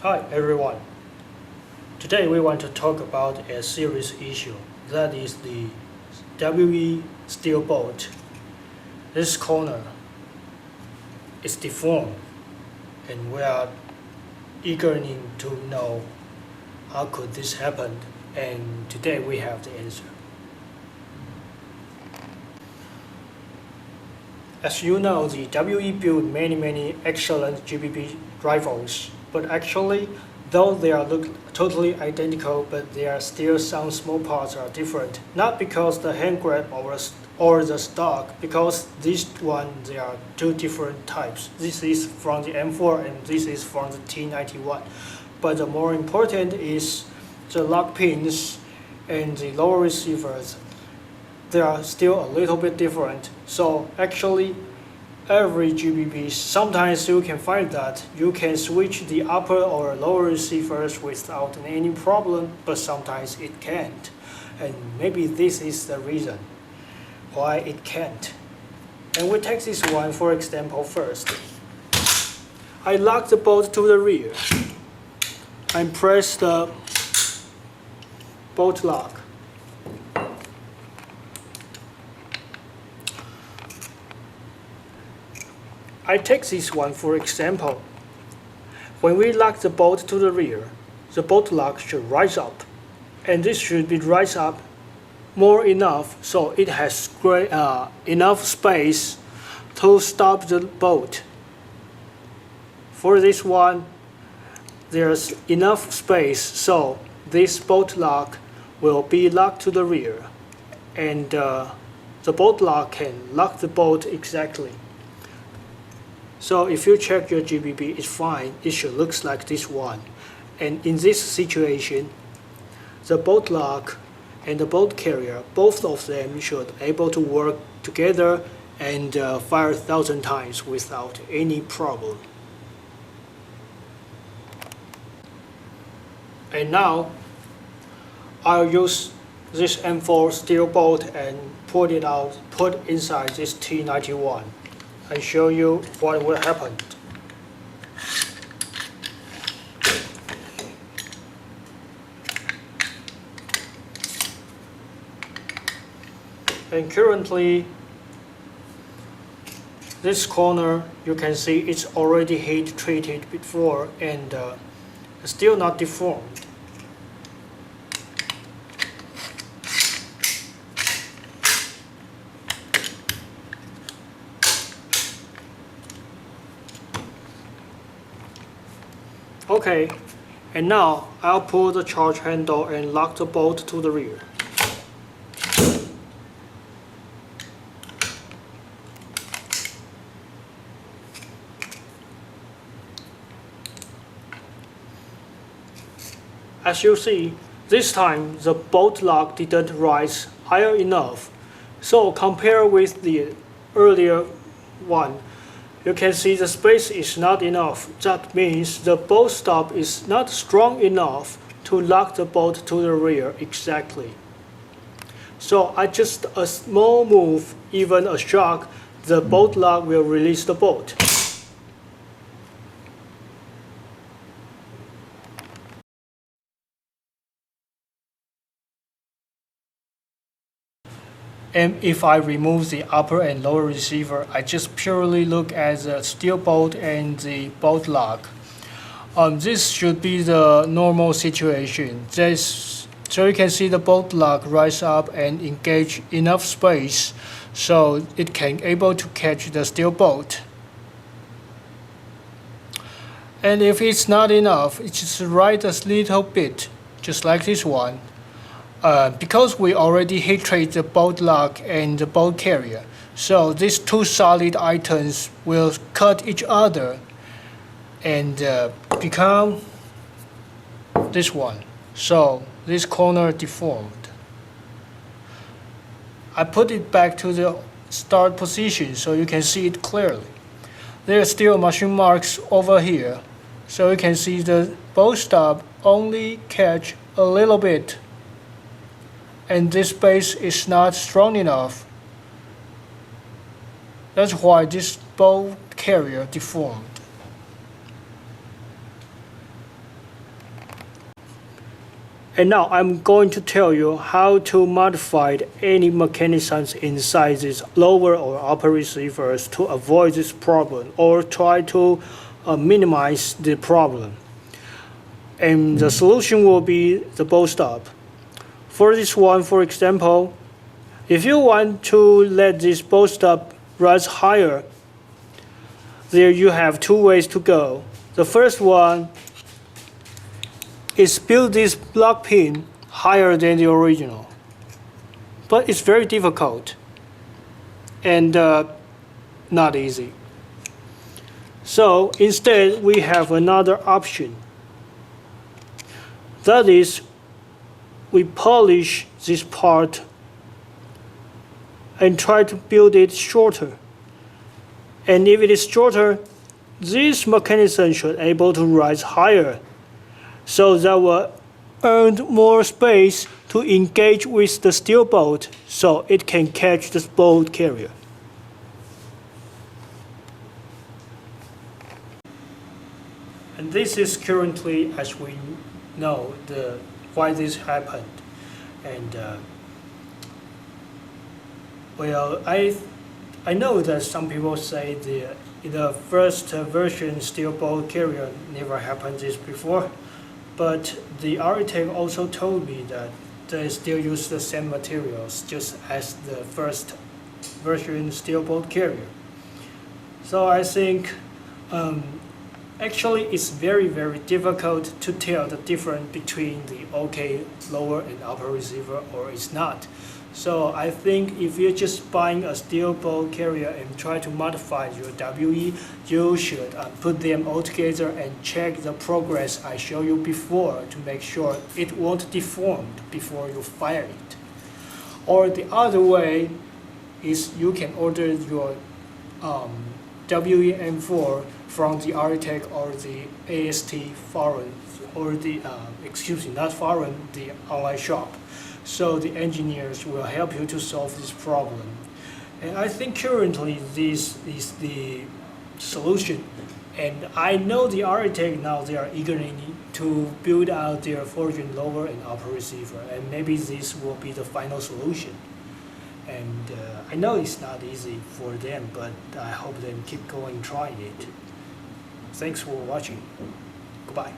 Hi everyone. Today we want to talk about a serious issue, that is the WE steel bolt. This corner is deformed and we are eagerly to know how could this happen, and today we have the answer. As you know, the WE built many excellent GBB rifles, but actually, though they look totally identical, but there are still some small parts are different. Not because the hand grip or the stock, because these one there are two different types. This is from the M4 and this is from the T91. But the more important is the lock pins and the lower receivers. They are still a little bit different. So actually, every GBB, sometimes you can find that you can switch the upper or lower receivers without any problem, but sometimes it can't. And maybe this is the reason why it can't. And we take this one for example first. I lock the bolt to the rear and press the bolt lock. I take this one for example. When we lock the bolt to the rear, the bolt lock should rise up, and this should be rise up more enough so it has enough space to stop the bolt. For this one, there's enough space so this bolt lock will be locked to the rear, and the bolt lock can lock the bolt exactly. So if you check your GBB, it's fine. It should look like this one. And in this situation, the bolt lock and the bolt carrier, both of them should be able to work together and fire 1,000 times without any problem. And now, I'll use this M4 steel bolt and put inside this T91. And show you what will happen. And currently, this corner, you can see it's already heat treated before and still not deformed. Okay, and now I'll pull the charge handle and lock the bolt to the rear. As you see, this time the bolt lock didn't rise higher enough. So compare with the earlier one, you can see the space is not enough. That means the bolt stop is not strong enough to lock the bolt to the rear exactly. So just a small move, even a shock, the bolt lock will release the bolt. And if I remove the upper and lower receiver, I just purely look at the steel bolt and the bolt lock. This should be the normal situation. So you can see the bolt lock rise up and engage enough space so it can able to catch the steel bolt. And if it's not enough, it's just right a little bit, just like this one. Because we already heat treat the bolt lock and the bolt carrier, so these two solid items will cut each other and become this one. So this corner deformed. I put it back to the start position so you can see it clearly. There are still machine marks over here, so you can see the bolt stop only catch a little bit. And this base is not strong enough. That's why this bolt carrier deformed. And now I'm going to tell you how to modify any mechanisms inside these lower or upper receivers to avoid this problem or try to minimize the problem. And the solution will be the bow stop. For this one, for example, if you want to let this bow stop rise higher, there you have two ways to go. The first one is build this block pin higher than the original. But it's very difficult and not easy. So instead, we have another option. That is, we polish this part and try to build it shorter. And if it is shorter, this mechanism should be able to rise higher. So that will earn more space to engage with the steel bolt so it can catch the bolt carrier. And this is currently, as we know, why this happened. And well, I know that some people say the first version steel bolt carrier never happened this before. But the architect also told me that they still use the same materials just as the first version steel bolt carrier. So I think actually it's very, very difficult to tell the difference between the OK lower and upper receiver or it's not. So I think if you're just buying a steel bolt carrier and try to modify your WE, you should put them all together and check the progress I showed you before to make sure it won't deform before you fire it. Or the other way is you can order your WEM4 from the architect or the AST forum or the, not forum, the online shop. So the engineers will help you to solve this problem. And I think currently this is the solution. And I know the architect now, they are eagerly to build out their version lower and upper receiver. And maybe this will be the final solution. And I know it's not easy for them, but I hope they keep going trying it. Thanks for watching. Goodbye.